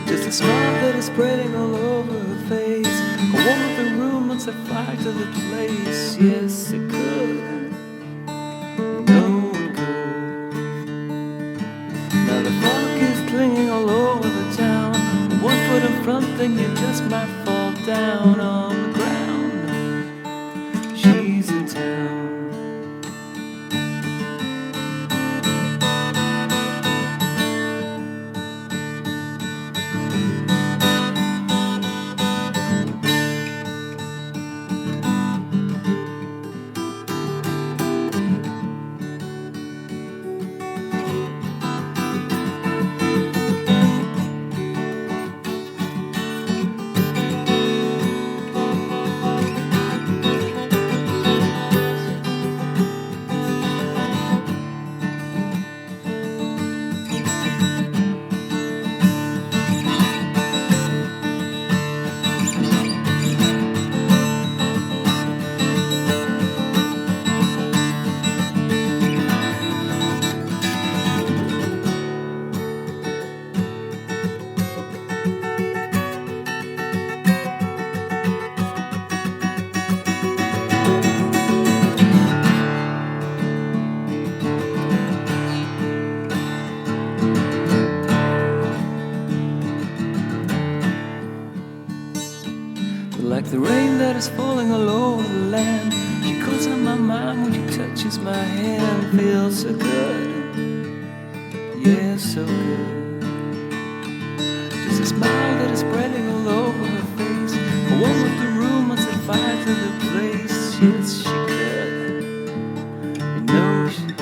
Just a smile that is spreading all over her face. A warm of the room once set fire to the place. Yes, it could. No, it could. Now the fog is clinging all over the town. 1 foot in front, then you just might fall down on the ground. She's in town. Like the rain that is falling all over the land, she calls on my mind when she touches my hand. Feels so good, yeah, so good. Just a smile that is spreading all over her face. A warm with the room once set fire to the place. Yes, she could, you know she could.